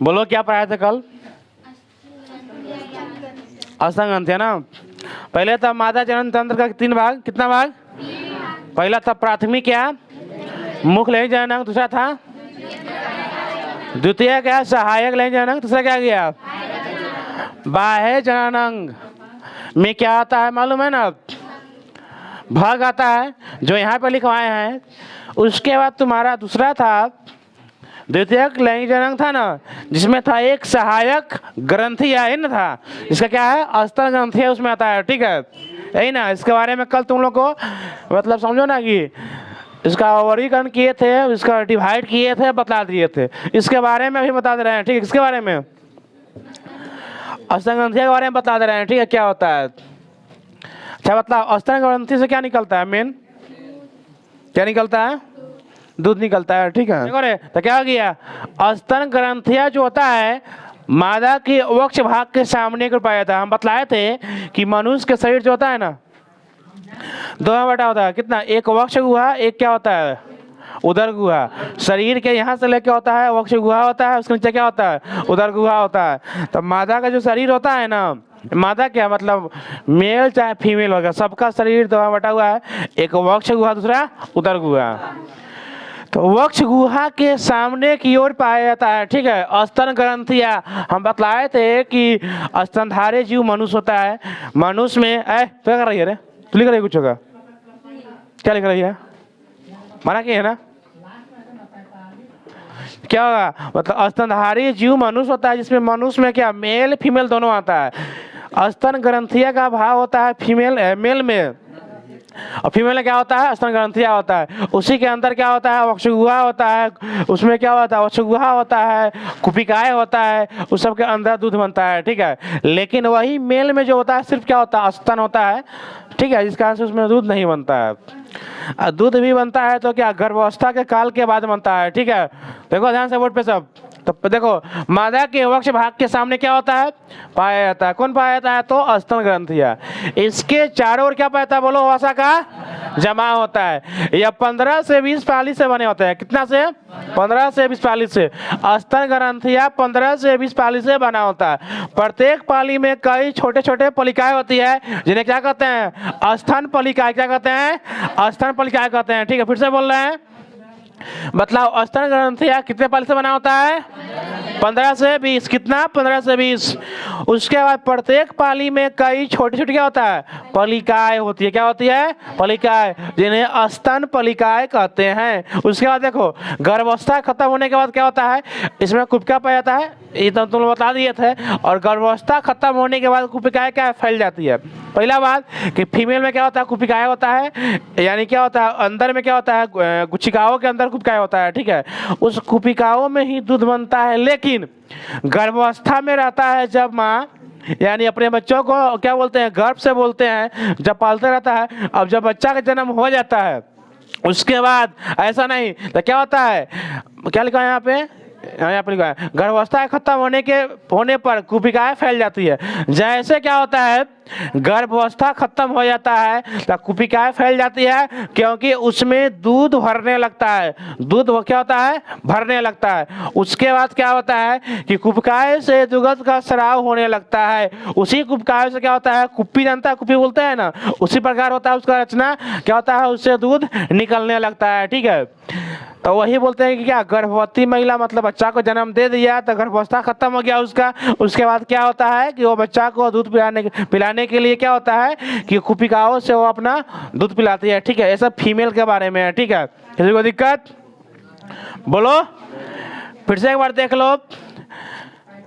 बोलो क्या पढ़ाया था कल? अस्तन ना। पहले था मादा जनन तंत्र का 3 भाग, कितना भाग? पहला था प्राथमिक क्या? मुख्य लैंगिक जननांग। दूसरा था द्वितीय क्या? सहायक लैंगिक जननांग। तीसरा क्या गया? बाह्य जननांग। में क्या आता है मालूम है ना? भाग आता है जो यहाँ पे लिखवाए हैं। उसके बाद तुम्हारा दूसरा था द्वितीयक लैंगिक जननांग था ना, जिसमें था एक सहायक ग्रंथि या इन था, इसका क्या है? अस्तन ग्रंथि है, उसमें आता है। ठीक है, यही ना। इसके बारे में कल तुम लोग को मतलब समझो ना कि इसका वर्गीकरण किए थे, इसका डिवाइड किए थे, बता दिए थे। इसके बारे में भी बता दे रहे हैं। ठीक है, इसके बारे में अस्तन ग्रंथि के बारे में बता दे रहे हैं। ठीक है, क्या होता है? अच्छा मतलब अस्तन ग्रंथि से क्या निकलता है? मेन क्या निकलता है? दूध निकलता है। ठीक है, देखो रे, तो क्या हो गया? अस्तन ग्रंथिया जो होता है मादा की वक्ष भाग के सामने को पाया था। हम बतलाए थे कि मनुष्य के शरीर जो होता है ना, 2 में बटा होता है। कितना? एक वक्ष गुहा, एक क्या होता है? उदर गुहा। शरीर के यहाँ से लेके होता है वक्ष गुहा होता है, उसके नीचे क्या होता है? उदर गुहा होता है। तो मादा का जो शरीर होता है ना, मादा क्या मतलब मेल चाहे फीमेल होगा, सबका शरीर 2 में बटा हुआ है। एक वक्ष गुहा, दूसरा उदर गुहा। तो वक्ष गुहा के सामने की ओर पाया जाता है। ठीक है, अस्तन ग्रंथिया। हम बतलाए थे कि स्तनधारी जीव मनुष्य होता है। मनुष्य में क्या कर रही है रे? तू लिख रही है कुछ होगा? क्या लिख रही है? माना कि है ना? क्या होगा? मतलब स्तनधारी जीव मनुष्य होता है, जिसमें मनुष्य में क्या मेल फीमेल दोनों आता है। स्तन ग्रंथिया का भाव होता है फीमेल मेल में, और फीमेल में क्या होता है? स्तन ग्रंथिया होता है। उसी के अंदर क्या होता है? वक्षगुहा होता है। उसमें क्या होता है? वक्षगुहा होता है, कुपिकाय होता है, उस सब के अंदर दूध बनता है। ठीक है, लेकिन वही मेल में जो होता है सिर्फ क्या होता है? स्तन होता है। ठीक है, जिस कारण से उसमें दूध नहीं बनता है। दूध भी बनता है तो क्या गर्भावस्था के काल के बाद बनता है। ठीक है, देखो ध्यान से बोर्ड पे सब। तो देखो मादा के वक्ष भाग के सामने क्या होता है? पाया जाता है। कौन पाया जाता है? तो स्तन ग्रंथिया। इसके चारों ओर क्या पाया जाता है? बोलो, वसा का जमा होता है। यह 15 से 20 पाली से बने होते हैं। कितना से? 15 से 20 पाली से। स्तन ग्रंथिया 15 से 20 पाली से बना होता है। प्रत्येक पाली में कई छोटे छोटे पलिकाएं होती है, जिन्हें क्या कहते हैं? स्तन पलिकाएं। क्या कहते हैं? स्तन पलिकाएं कहते हैं। ठीक है, फिर से बोल रहे हैं। मतलब स्तन ग्रंथिया कितने पाली से बना होता है? 15 से 20। कितना? 15 से 20। उसके बाद प्रत्येक पाली में कई छोटी छोटी क्या होता है? पलिकाएं होती है। क्या होती है? पलिकाएं, जिन्हें स्तन पलिकाएं कहते हैं। उसके बाद देखो गर्भावस्था खत्म होने के बाद क्या होता है? इसमें कुपिका पाया जाता है, ये तो तुम लोग बता दिए थे। और गर्भावस्था खत्म होने के बाद कुपिकाएं क्या फैल जाती है? पहला बात कि फीमेल में क्या होता है? कुपिकाएं होता है, यानी क्या होता है? अंदर में क्या होता है? गुच्छिकाओं के अंदर कुपिकाएं होता है। ठीक है, उस कुपिकाओं में ही दूध बनता है। लेकिन गर्भावस्था में रहता है जब माँ, यानी अपने बच्चों को क्या बोलते हैं? गर्भ से बोलते हैं, जब पालते रहता है। अब जब बच्चा का जन्म हो जाता है उसके बाद ऐसा नहीं तो क्या होता है? क्या लिखा है यहाँ पे? यहाँ पर लिखा है गर्भावस्था खत्म होने पर कुपिकाएं फैल जाती है। जैसे क्या होता है? गर्भावस्था खत्म हो जाता है तो कुपिकाएं फैल जाती है, क्योंकि उसमें दूध भरने लगता है। दूध क्या होता है? भरने लगता है। उसके बाद क्या होता है कि कुपिकाएं से दुग्ध का स्राव होने लगता है। उसी कुपिकाएं से क्या होता है? कुप्पी, जानता है कुप्पी बोलते हैं ना, उसी प्रकार होता है उसका रचना। क्या होता है? उससे दूध निकलने लगता है। ठीक है, तो वही बोलते हैं कि क्या गर्भवती महिला मतलब बच्चा को जन्म दे दिया तो गर्भावस्था खत्म हो गया उसका। उसके बाद क्या होता है कि वो बच्चा को दूध पिलाने के लिए क्या होता है कि कुपिकाओं से वो अपना दूध पिलाती है। ठीक है, ये सब फीमेल के बारे में है। ठीक है, किसी को दिक्कत? बोलो, फिर से एक बार देख लो।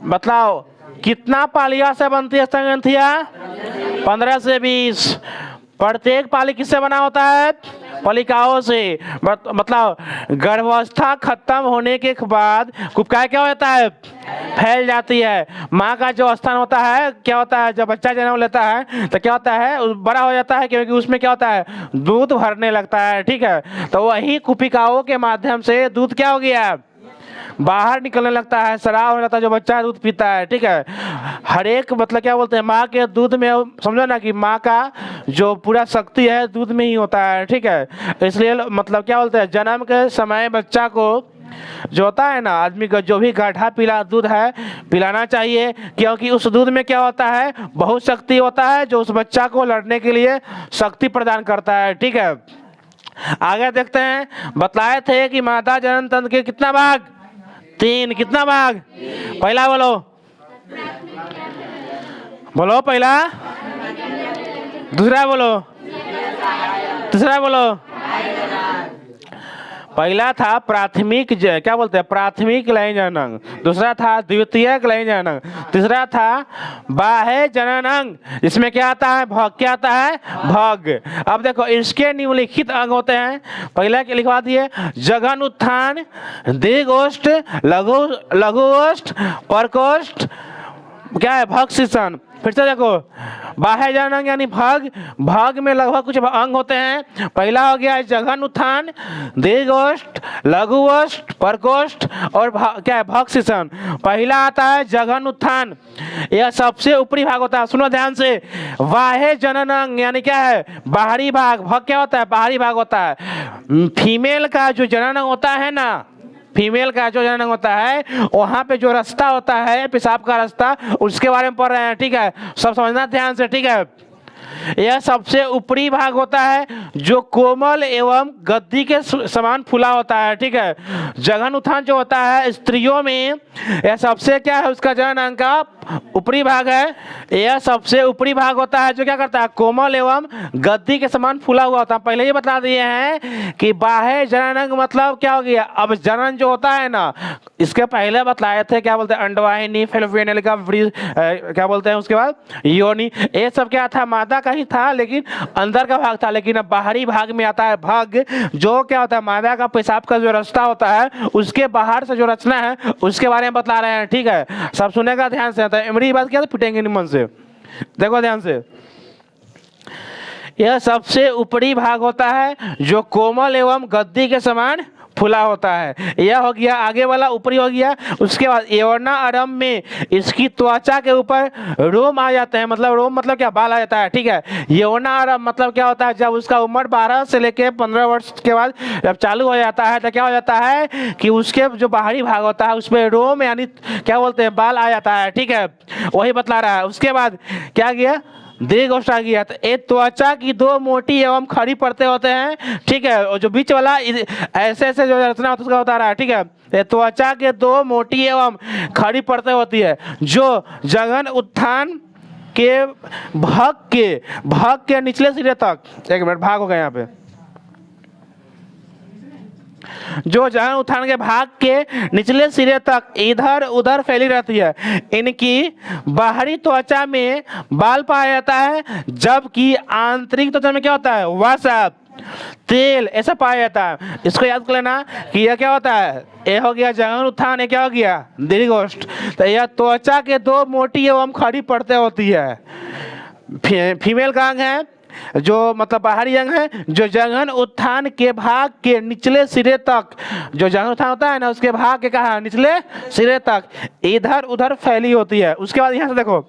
बताओ कितना पालिया से बनती है स्तन ग्रंथिया? 15 से 20। प्रत्येक पाली किससे बना होता है? पलिकाओं से। मतलब गर्भावस्था खत्म होने के बाद कुपिकाएं क्या होता है? फैल जाती है। माँ का जो स्थान होता है क्या होता है? जब बच्चा जन्म लेता है तो क्या होता है? बड़ा हो जाता है, क्योंकि उसमें क्या होता है? दूध भरने लगता है। ठीक है, तो वही कुपिकाओं के माध्यम से दूध क्या हो गया? बाहर निकलने लगता है, स्राव होने लगता है, जो बच्चा दूध पीता है। ठीक है, हर एक मतलब क्या बोलते हैं? माँ के दूध में, समझो ना कि माँ का जो पूरा शक्ति है दूध में ही होता है। ठीक है, इसलिए मतलब क्या बोलते हैं? जन्म के समय बच्चा को जो होता है ना, आदमी का जो भी गाढ़ा पीला दूध है पिलाना चाहिए, क्योंकि उस दूध में क्या होता है, बहुत शक्ति होता है जो उस बच्चा को लड़ने के लिए शक्ति प्रदान करता है। ठीक है, आगे देखते हैं। बतलाए थे कि मादा जनन तंत्र के कितना भाग, 3। कितना भाग? पहला बोलो, बोलो पहला, दूसरा बोलो, तीसरा बोलो। पहला था प्राथमिक क्या बोलते हैं, प्राथमिक लैंगिक जननांग, दूसरा था द्वितीयक लैंगिक जननांग, तीसरा था बाह्य जननांग, इसमें क्या आता है, भग। क्या आता है, भग। अब देखो इसके निम्नलिखित अंग होते हैं, पहला के लिखवा दिए, जघन उत्थान, दीर्घोष्ठ, लघुओष्ठ, परकोष्ठ, क्या है, भग शिशन। फिर से देखो, बाह्य जननांग यानी भग, भग में लगभग कुछ अंग होते हैं। पहला हो गया जघन उत्थान, दीर्घोष्ठ, लघुओष्ठ, परकोष्ठ और क्या है, भग शिशन। पहला आता है जघन उत्थान, यह सबसे ऊपरी भाग होता है। सुनो ध्यान से, बाह्य जननांग यानी क्या है, बाहरी भाग। भग क्या होता है, बाहरी भाग होता है। फीमेल का जो जननांग होता है ना, फीमेल का जो जननांग होता है, वहां पे जो रास्ता होता है, पेशाब का रास्ता, उसके बारे में पढ़ रहे हैं। ठीक है, सब समझना ध्यान से। ठीक है, यह सबसे ऊपरी भाग होता है जो कोमल एवं गद्दी के समान फूला होता है। ठीक है, जघन उत्थान जो होता है स्त्रियों में, यह सबसे क्या है, उसका जननांग का ऊपरी भाग है। यह सबसे ऊपरी भाग होता है जो क्या करता है, कोमल एवं गद्दी के समान फूला हुआ होता है। पहले ही बता दिए हैं कि बाह्य जननांग मतलब क्या हो गया। अब जनन जो होता है ना, इसके पहले बतलाए थे, क्या बोलते हैं, अंडवाहिनी, फैलोपियन नलिका, क्या बोलते हैं, उसके बाद योनि, ये सब क्या था, मादा का ही था, लेकिन अंदर का भाग था। लेकिन अब बाहरी भाग में आता है भग, जो क्या होता है, मादा का पेशाब का जो रास्ता होता है, उसके बाहर से जो रचना है उसके बारे में बतला रहे हैं। ठीक है, सब सुनेगा ध्यान से। इमरी बात क्या, पिटेंगे निमन से, देखो ध्यान से। यह सबसे ऊपरी भाग होता है जो कोमल एवं गद्दी के समान फुला होता है। यह हो गया आगे वाला, ऊपरी हो गया। उसके बाद यौना आरंभ में इसकी त्वचा के ऊपर रोम आ जाते हैं, मतलब रोम मतलब क्या, बाल आ जाता है। ठीक है, यौना आरंभ मतलब क्या होता है, जब उसका उम्र 12 से लेके 15 वर्ष के बाद जब चालू हो जाता है तो क्या हो जाता है कि उसके जो बाहरी भाग होता है उसमें रोम यानी क्या बोलते हैं, बाल आ जाता है। ठीक है, वही बतला रहा है। उसके बाद क्या गया, दीर्घोष्ठ आ गया। तो एक त्वचा की 2 मोटी एवं खड़ी परतें होते हैं। ठीक है, और जो बीच वाला ऐसे ऐसे जो रचना होता है उसका बता रहा है। ठीक है, त्वचा के 2 मोटी एवं खड़ी परतें होती है जो जघन उत्थान के भाग के निचले सिरे तक, एक मिनट, भाग हो गया यहाँ पे, जो जघन उत्थान के भाग के निचले सिरे तक इधर उधर फैली रहती है। इनकी बाहरी त्वचा में बाल पाया जाता है, जबकि आंतरिक त्वचा में क्या होता है, वसा, तेल ऐसा पाया जाता है। इसको याद कर लेना कि यह क्या होता है, यह हो गया जघन उत्थान, ये क्या हो गया, दीर्घोष्ठ। तो यह त्वचा के 2 मोटी एवं खड़ी परतें होती है। फीमेल का अंग है जो मतलब बाहरी अंग है, जो जघन उत्थान के भाग के निचले सिरे तक, जो जघन उत्थान होता है ना उसके भाग के कहा, निचले सिरे तक इधर उधर फैली होती है। उसके बाद यहाँ से देखो,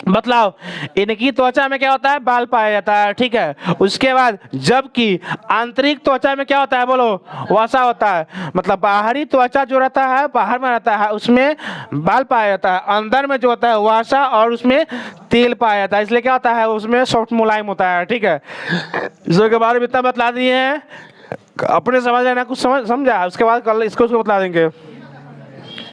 बतलाओ, इनकी त्वचा में क्या होता है, बाल पाया जाता है। ठीक है, उसके बाद जबकि आंतरिक त्वचा में क्या होता है, बोलो, वसा होता है। मतलब बाहरी त्वचा जो रहता है बाहर में रहता है, उसमें बाल पाया जाता है। अंदर में जो होता है वसा और उसमें तेल पाया जाता है, इसलिए क्या होता है, उसमें सॉफ्ट मुलायम होता है। ठीक है, इसके बारे में इतना बतला दिए हैं, अपने समझ लेना, कुछ समझा, उसके बाद कल इसको बतला देंगे।